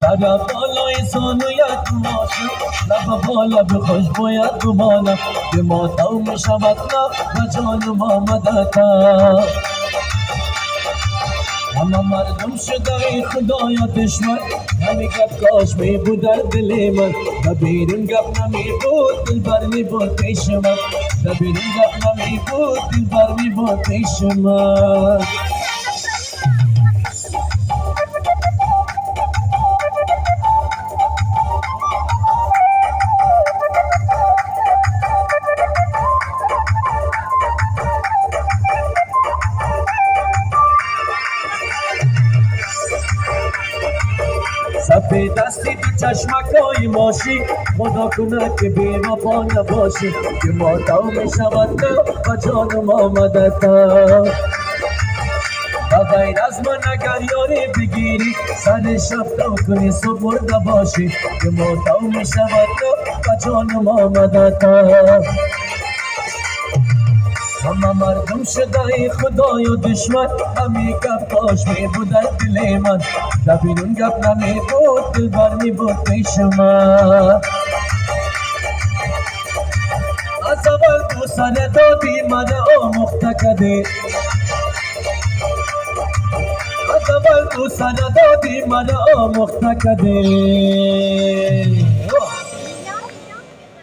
سر بالای زانویت ماشم لب بالا به خوش باید گمانم که ماتم میشود نه و جانم آمدتا همه مردم شده ای خدایا دشمن همه گپ کاش می بود در دل من دبیرم گپ نمی بود دلبر می بود پیش من دبیرم گپ نمی بود دلبر می بود پیش من سفید دستی تو چشمکای ماشی خدا کنه که بی وفا نباشی که ماتم میشود نه و جانم آمدتا و غیر از من اگر یاری بگیری سر شب تا کنی صبح مرده باشی که ماتم میشود نه و جانم آمدتا همه مردم شده ای خدای و دشمن همی گپ کاش می بود در دل من دبیرون گپ نمی بود دلبر می بود پیش من از اول تو سر دادی من آموخته کدی از اول تو سر دادی من آموخته کدی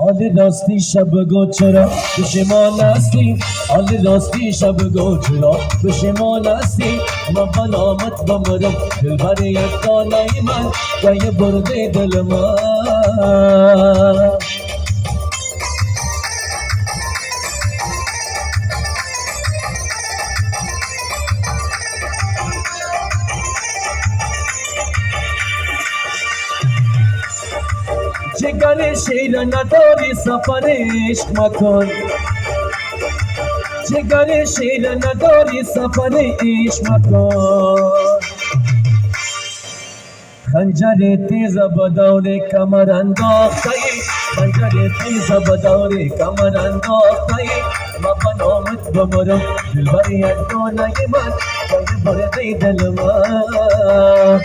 حال راستی شب گو چرا پشیمان هستی حال راستی شب گو چرا پشیمان هستی من بنامت بمرم دلبر یک دانه من جای برده دل من جگر شیر نداری سفر عشق مکن جگر شیر نداری سفر عشق مکن خنجر تیز بدور کمر انداخته خنجر تیز بدور کمر انداخته ما بنامت بمرم دلبر یک دانه من جای برده دل من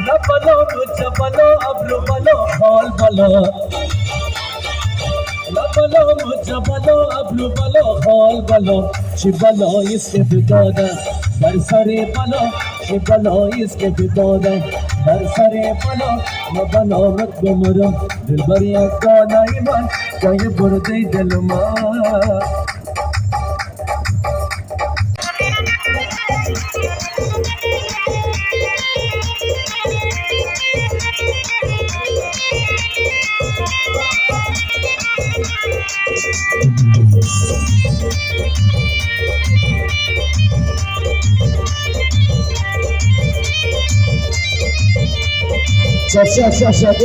لا بلا مجھا بلا ابرو بلا خال بلا لا بلا مجھا بلا ابرو بلا خال بلا چی بلا اس کے بدادا در سر بلا چی بلا اس کے بدادا در سر بلا ما بنامت بمرم دلبر یک دانه من جای برده دل من شب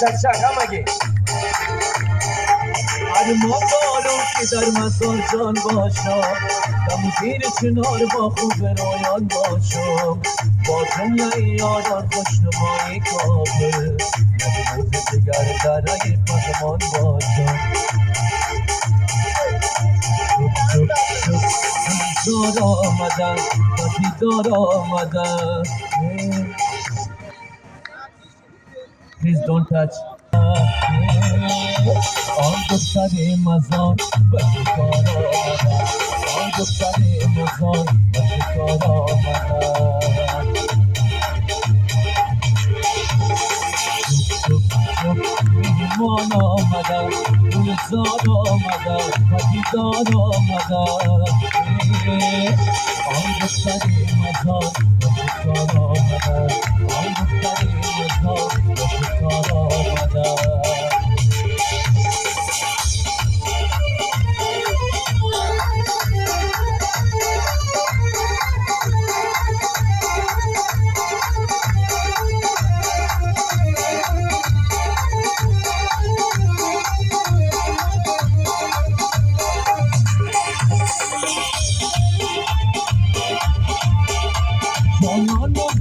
چک چک همگی ما بالو که در مزار جان باشم دم زیر چنار با خوب رویان باشم با جمله یاران خوشنمایی کافر نبود دگر درای پدمان باشم دار آمدن و دیدار آمدن Please don't touch آن دختر مزار و شکار آمدن آن دختر مزار و شکار آمدن میهمان آمدن گلزار آمدن و دیدار آمدن آن دختر مزار و شکار آمدن آن دختر مزار و شکار آمدن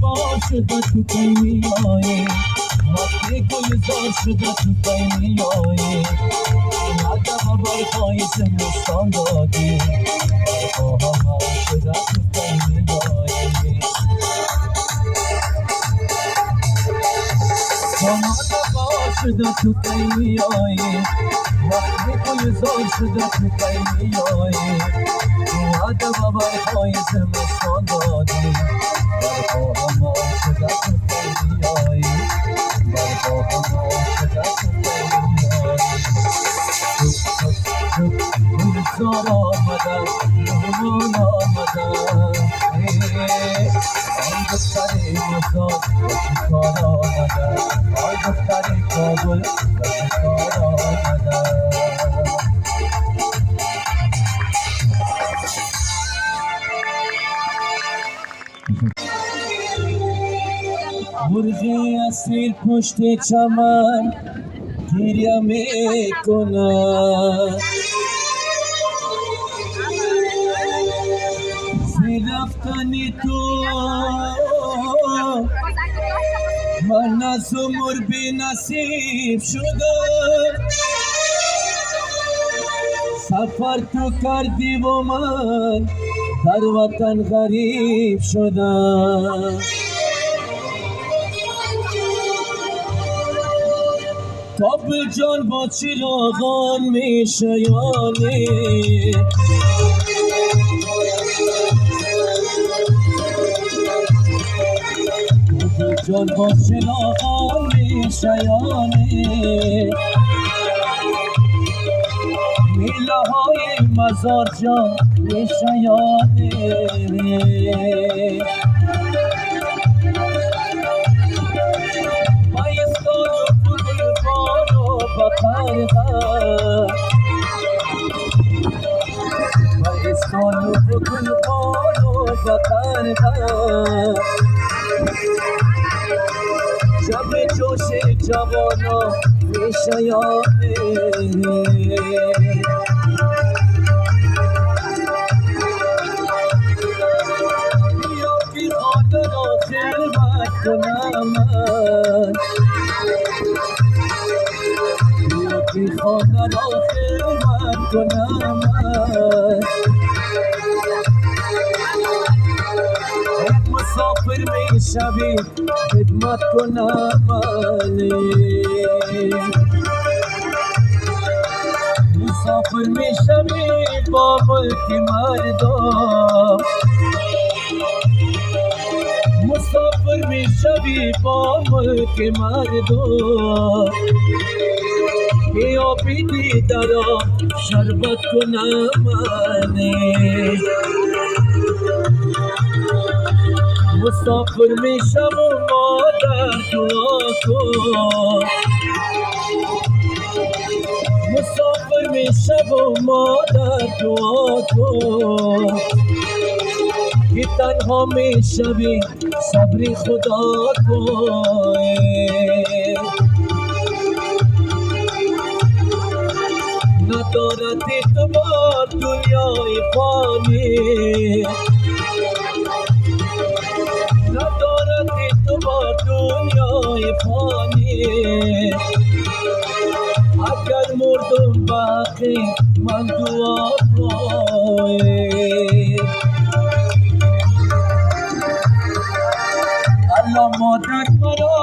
جانان شده تو پیمی آیه وقتی گلزار شده تو پیمی آیه ندم برخواه زمستان دادی برخواه شده تو پیمی آیه جانان شده تو پیمی آیه وقتی گلزار شده تو پیمی آیه ندم برخواه زمستان دادی برخواه ما شده تو پیمی آیی برخواه ما شده تو پیمی آیی گلزار آمدن مهمان آمدن آن دختر مزار و شکار آمدن آن دختر کابل و شکار آمدن مرغی اسیر پشت چمن گریه میکند زی رفتنی تو من از عمر بی نصیب شدم سفر تو کردی و من در وطن غریب شدم تاب جان با چراغان می شیانه تاب جان با چراغان می شیانه میله های مزار جان می شیانه بایستان و بکل بان و بطن شب جوش جوانا می شیانه بیا بی خاطر را خدمت کنم من بی خانه را خدمت کنم یک مسافر می شوی خدمت کنم مسافر می شوی با ملک مردم مسافر می شوی با ملک مردم بیا بیدی درا شربت کنم مسافر می شم و مادر دعا کن مسافر می شم و مادر دعا کن که تنها می شوی صبری خدا کن ندارد اعتبار دنیای فانی، ندارد اعتبار دنیای فانی. اگر مردم باقی من دعا کنی. الله مادر مرا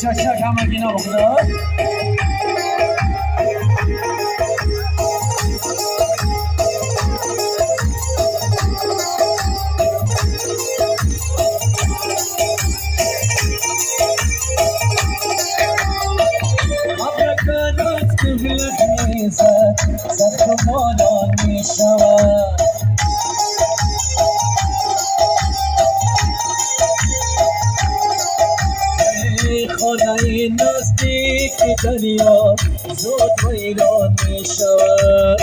شک همگی نبخدا. ابرکرات قبلت میزد سخت و بالان میشود. خانه نزدیک دریا زود ویران می شود.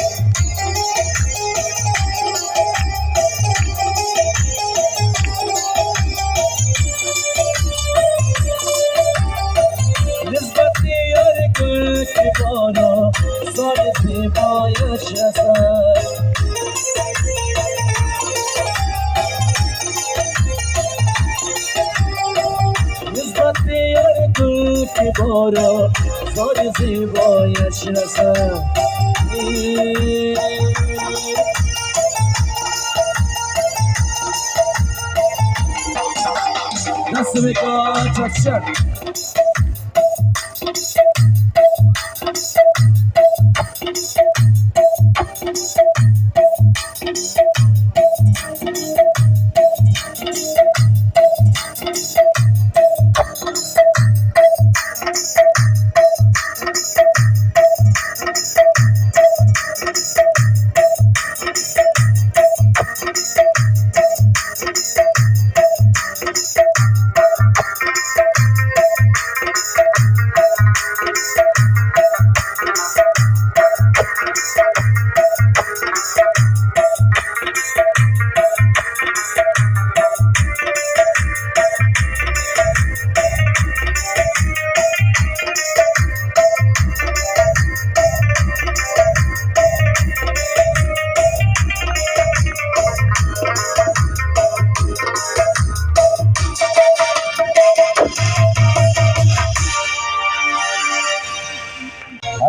نسبت یار گل که بارا سال زیبایش رسد. که بارا سال زیبایش رسد. دست بکن چک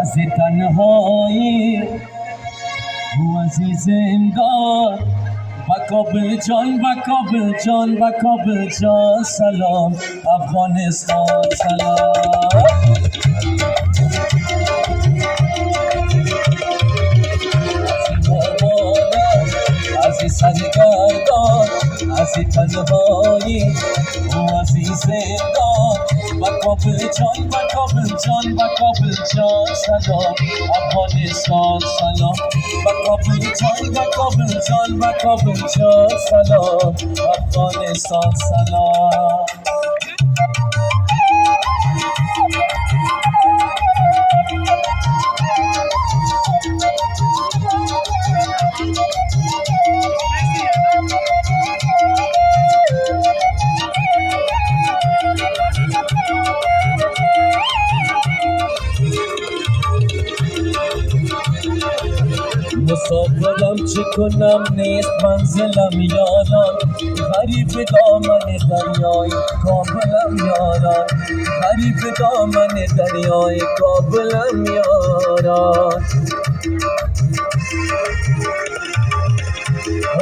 از تنهایی و عزیز انگار و کابل جان و کابل جان و کابل جان سلام افغانستان سلام. از این سرگردان از این تنهایی و عزیز انگار و کابل جان و کابل جان و کابل جان سلام افغانستان سلام. و کابل جان و کابل جان و کابل جان سلام افغانستان سلام. مسافرم چه کنم نیست منزلم یاران، غریب دامن دریای کابلم یاران، غریب دامن دریای کابلم یاران.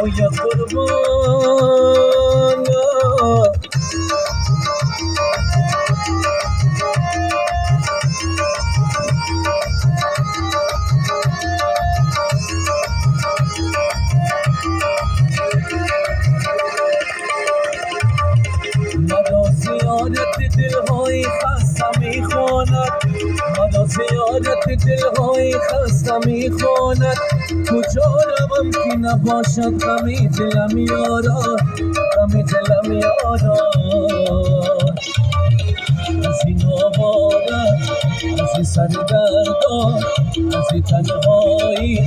او یا قربان دلهای خستم میخواد میکند مرا زیادت دلهای خسته میخواند کجا روم که نباشد غمی دلم یارا غمی دلم یارا از این آواره از این سرگردان از این تنهایی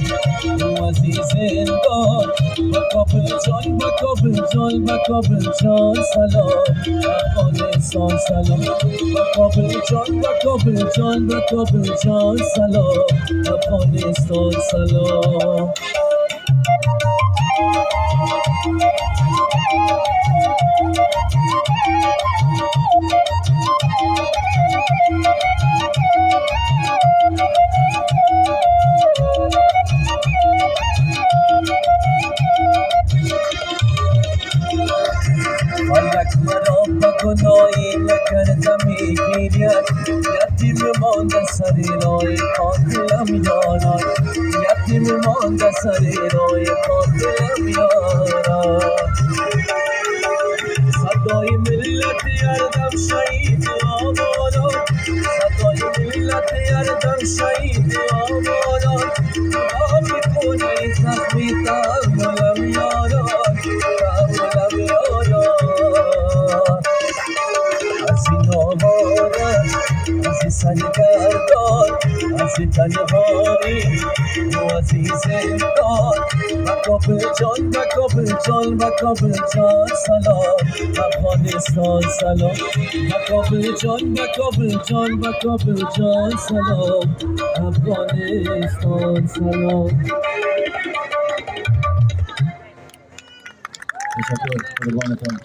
و از این زندان با کابل جان با کابل جان با کابل جان سلام افغانستان سلام با کابل جان با کابل جان با کابل جان سلام افغانستان سلام فلک مرا به گناهی نکرده میگیرد یتیم مانده سر راه قاتلم یاران یتیم مانده سر راه قاتلم یاران صدای ملت یردم شهید آماران صدای ملت یردم شهید آماران دعا میکنی زخمی تحملم یاران تحملم یاران از این آواره از این سرگردان از این تنهایی و از این زندان و کابل جان و کابل جان و کابل جان سلام افغانستان سلام و کابل جان و کابل جان و کابل جان سلام افغانستان سلام تشکر قربانتان